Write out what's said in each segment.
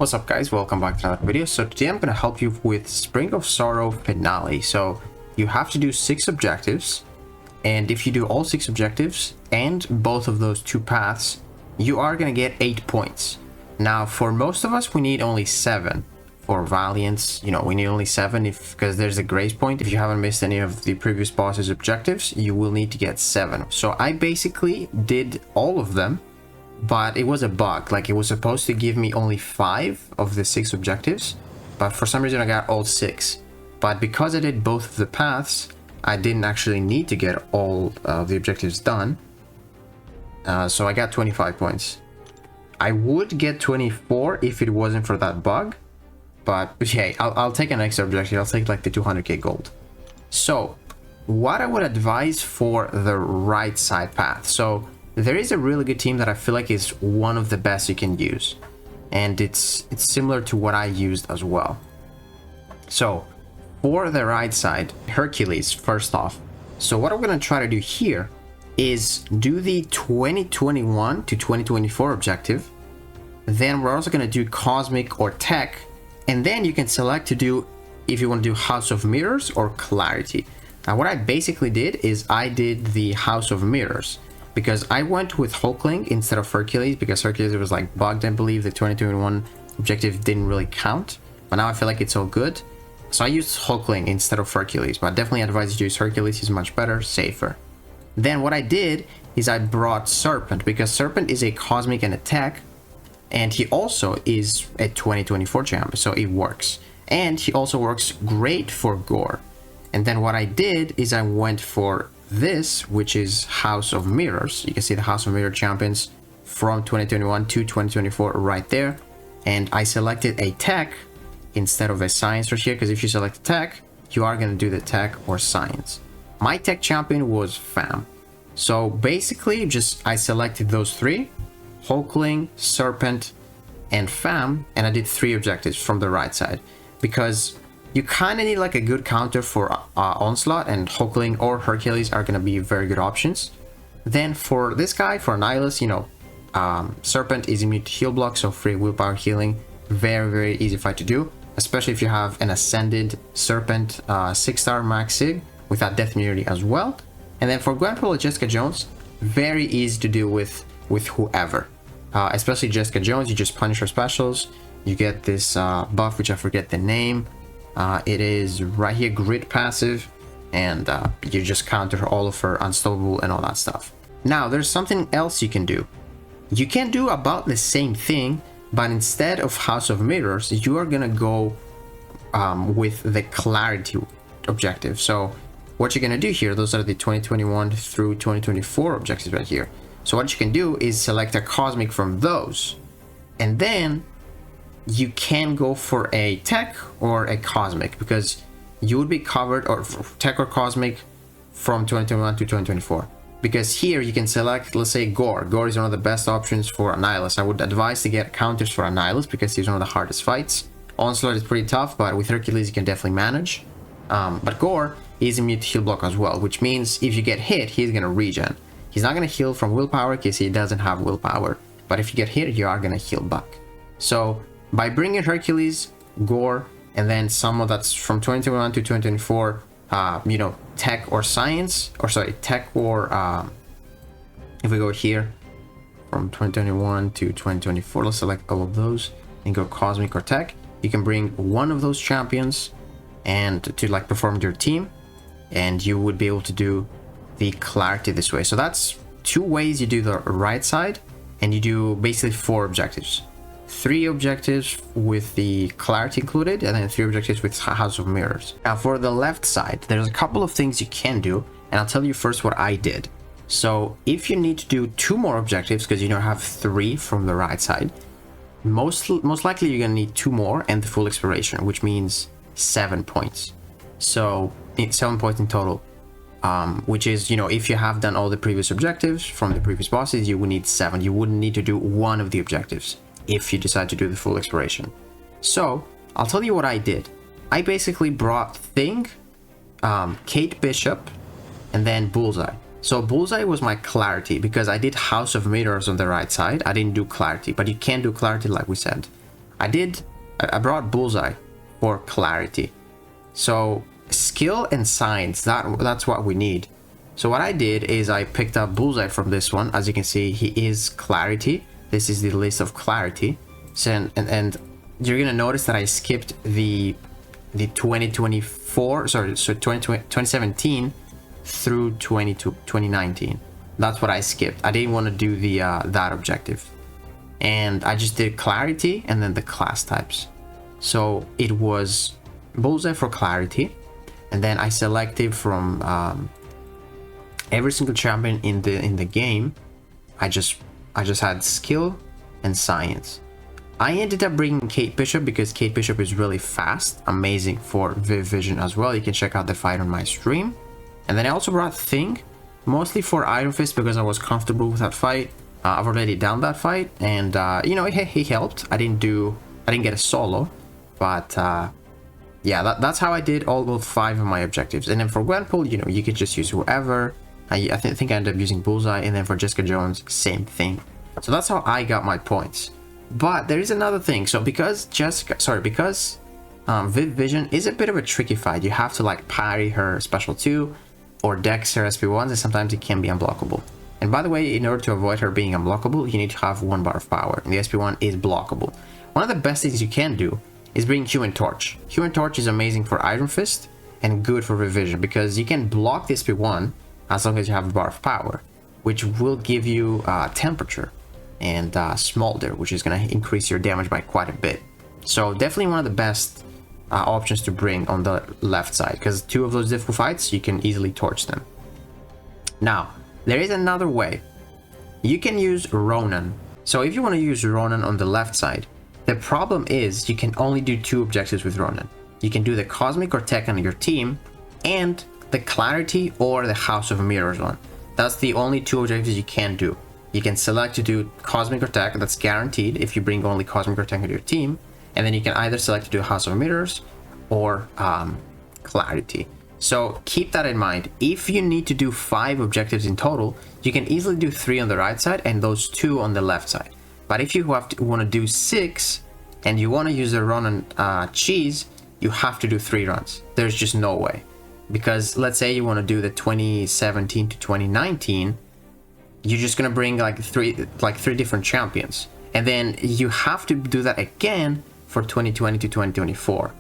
What's up guys, welcome back to another video. So today I'm going to help you with Spring of Sorrow finale. So you have to do 6 objectives, and if you do all 6 objectives and both of those 2 paths, you are going to get 8 points. Now for most of us we need only 7. For Valiants, we need only 7 because there's a grace point. If you haven't missed any of the previous bosses objectives, you will need to get 7. So I basically did all of them, but it was a bug. Like, it was supposed to give me only 5 of the 6 objectives, but for some reason I got all 6. But because I did both of the paths, I didn't actually need to get all of the objectives done. So I got 25 points. I would get 24 if it wasn't for that bug, but hey, I'll take an extra objective. I'll take like the 200k gold. So what I would advise for the right side path, so there is a really good team that I feel like is one of the best you can use, and it's similar to what I used as well. So for the right side, Hercules first off. So what I'm going to try to do here is do the 2021 to 2024 objective. Then we're also going to do Cosmic or Tech, and then you can select to do if you want to do House of Mirrors or Clarity. Now what I basically did is I did the House of Mirrors, because I went with Hulkling instead of Hercules, because Hercules was like bugged. I believe the 2021 objective didn't really count, but now I feel like it's all good. So I used Hulkling instead of Hercules, but I definitely advise you to use Hercules. He's much better, safer. Then what I did is I brought Serpent, because Serpent is a Cosmic and Attack, and he also is a 2024 champ, so it works. And he also works great for Gore. And then what I did is I went for this, which is House of Mirrors. You can see the House of Mirror champions from 2021 to 2024 right there. And I selected a Tech instead of a Science right here, because if you select a Tech, you are going to do the Tech or Science. My Tech champion was Fam. So basically I selected those 3, Hulkling, Serpent, and Fam, and I did 3 objectives from the right side, because you kind of need like a good counter for Onslaught, and Hulkling or Hercules are going to be very good options. Then for this guy, for Nihilus, Serpent is immune to heal block, so free willpower healing. Very easy fight to do, especially if you have an Ascended Serpent 6-star max sig with that death immunity as well. And then for Gwenpool or Jessica Jones, very easy to deal with whoever. Especially Jessica Jones, you just punish her specials. You get this buff, which I forget the name. It is right here, Grid passive, and you just counter all of her unstoppable and all that stuff. Now there's something else you can do. You can do about the same thing, but instead of House of Mirrors, you are gonna go with the Clarity objective. So what you're gonna do here, those are the 2021 through 2024 objectives right here. So what you can do is select a Cosmic from those, and then you can go for a Tech or a Cosmic, because you would be covered, or Tech or Cosmic from 2021 to 2024. Because here you can select, let's say, Gore. Gore is one of the best options for Nihilus. I would advise to get counters for Nihilus, because he's one of the hardest fights. Onslaught is pretty tough, but with Hercules you can definitely manage. But Gore is immune to heal block as well, which means if you get hit, he's gonna regen. He's not gonna heal from willpower because he doesn't have willpower, but if you get hit, you are gonna heal back. So by bringing Hercules, Gore, and then someone that's from 2021 to 2024, Tech or Science, or sorry, Tech or, if we go here, from 2021 to 2024, let's select all of those and go Cosmic or Tech. You can bring one of those champions and to like perform your team, and you would be able to do the Clarity this way. So that's 2 ways you do the right side, and you do basically 4 objectives. 3 objectives with the Clarity included, and then 3 objectives with House of Mirrors. Now for the left side, there's a couple of things you can do, and I'll tell you first what I did. So if you need to do 2 more objectives, because you don't have 3 from the right side, most likely you're gonna need 2 more and the full exploration, which means 7 points. So 7 points in total, which is, if you have done all the previous objectives from the previous bosses, you would need 7. You wouldn't need to do 1 of the objectives if you decide to do the full exploration. So I'll tell you what I did. I basically brought Thing, Kate Bishop, and then Bullseye. So Bullseye was my Clarity, because I did House of Mirrors on the right side. I didn't do Clarity, but you can do Clarity like we said. I brought Bullseye for clarity. So skill and science, that's what we need. So what I did is I picked up Bullseye from this one. As you can see, he is clarity. This is the list of clarity. So and you're gonna notice that I skipped the 2024, sorry, so 2017 through 2019. That's what I skipped. I didn't want to do the that objective, and I just did clarity and then the class types. So it was Bullseye for clarity, and then I selected from every single champion in the game. I just had skill and science. I ended up bringing Kate Bishop because Kate Bishop is really fast, amazing for Viv Vision as well. You can check out the fight on my stream. And then I also brought Thing, mostly for Iron Fist because I was comfortable with that fight. I've already done that fight, and you know, he helped. I didn't get a solo, but yeah, that's how I did all 5 of my objectives. And then for Gwenpool, you know, you could just use whoever. I think I ended up using Bullseye, and then for Jessica Jones, same thing. So that's how I got my points. But there is another thing. So because Viv Vision is a bit of a tricky fight, you have to like parry her special 2 or dex her SP1s, and sometimes it can be unblockable. And by the way, in order to avoid her being unblockable, you need to have 1 bar of power, and the SP1 is blockable. One of the best things you can do is bring Human Torch. Human Torch is amazing for Iron Fist and good for Viv Vision because you can block the SP1 as long as you have a bar of power, which will give you temperature and smolder, which is going to increase your damage by quite a bit. So definitely one of the best options to bring on the left side, because 2 of those difficult fights you can easily torch them. Now there is another way. You can use Ronan. So if you want to use Ronan on the left side, the problem is you can only do 2 objectives with Ronan. You can do the Cosmic or Tech on your team and the Clarity or the House of Mirrors one. That's the only 2 objectives you can do. You can select to do Cosmic or Tech, that's guaranteed if you bring only Cosmic or Tech into your team, and then you can either select to do House of Mirrors or Clarity. So keep that in mind. If you need to do 5 objectives in total, you can easily do 3 on the right side and those 2 on the left side. But if you want to do 6 and you want to use the Ronan cheese, you have to do 3 runs. There's just no way. Because let's say you want to do the 2017 to 2019, you're just gonna bring like three different champions, and then you have to do that again for 2020 to 2024.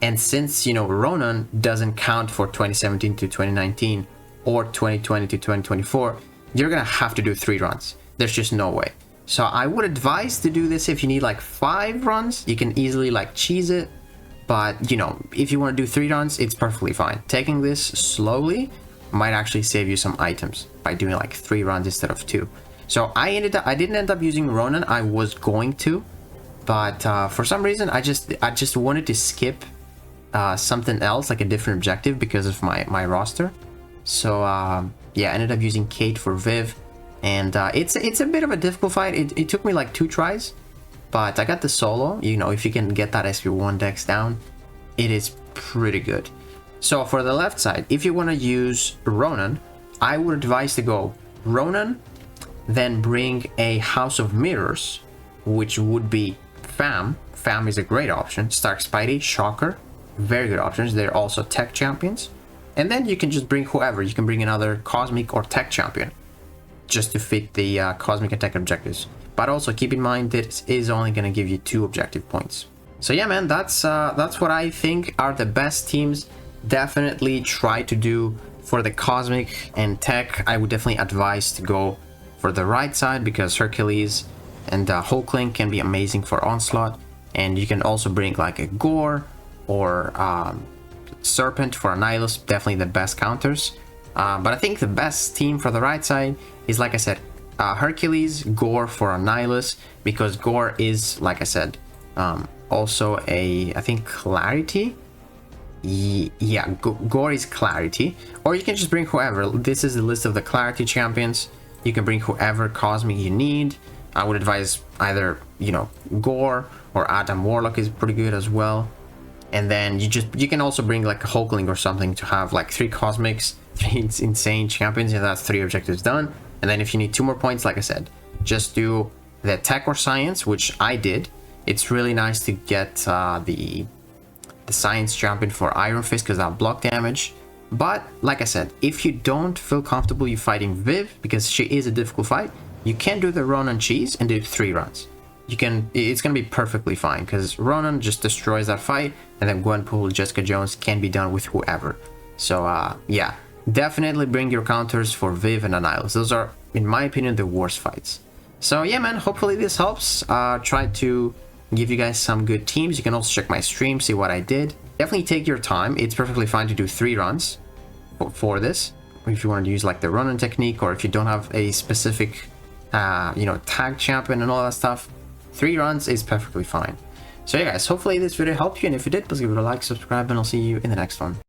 And since, you know, Ronan doesn't count for 2017 to 2019 or 2020 to 2024, you're gonna have to do 3 runs. There's just no way. So I would advise to do this if you need like 5 runs. You can easily like cheese it, but you know, if you want to do 3 runs, it's perfectly fine. Taking this slowly might actually save you some items by doing like 3 runs instead of 2. So I didn't end up using Ronan. I was going to, but for some reason I just wanted to skip something else, like a different objective, because of my roster. So yeah, I ended up using Kate for Viv, and it's a bit of a difficult fight. It took me like 2 tries, but I got the solo. You know, if you can get that SP1 dex down, it is pretty good. So for the left side, if you want to use Ronan, I would advise to go Ronan, then bring a House of Mirrors, which would be Fam. Fam is a great option. Stark Spidey, Shocker, very good options. They're also Tech champions. And then you can just bring whoever. You can bring another Cosmic or Tech champion just to fit the Cosmic and Tech objectives. But also keep in mind that it is only going to give you 2 objective points. So yeah, man, that's what I think are the best teams. Definitely try to do for the Cosmic and Tech. I would definitely advise to go for the right side, because Hercules and Hulkling can be amazing for Onslaught, and you can also bring like a Gore or Serpent for Annihilus, definitely the best counters. But I think the best team for the right side is, like I said, Hercules, Gore for Annihilus, because Gore is, like I said, also I think Clarity. Yeah, Gore is Clarity. Or you can just bring whoever. This is the list of the Clarity champions. You can bring whoever Cosmic you need. I would advise either, you know, Gore or Adam Warlock is pretty good as well. And then you can also bring like a Hulkling or something to have like 3 Cosmics, 3 insane champions, and that's 3 objectives done. And then if you need 2 more points, like I said, just do the Tech or Science, which I did, It's really nice to get the Science Champion for Iron Fist because that block damage. But like I said, if you don't feel comfortable you fighting Viv, because she is a difficult fight, you can do the Ronan cheese and do 3 runs. You can, it's gonna be perfectly fine because Ronan just destroys that fight, and then Gwenpool, Jessica Jones can be done with whoever. So yeah, definitely bring your counters for Viv and Annihilus. Those are, in my opinion, the worst fights. So yeah, man, hopefully this helps. Try to give you guys some good teams. You can also check my stream, see what I did. Definitely take your time. It's perfectly fine to do 3 runs for this, if you want to use like the Ronan technique, or if you don't have a specific you know, tag champion and all that stuff. 3 runs is perfectly fine. So yeah guys, hopefully this video helped you, and if it did, please give it a like, subscribe, and I'll see you in the next one.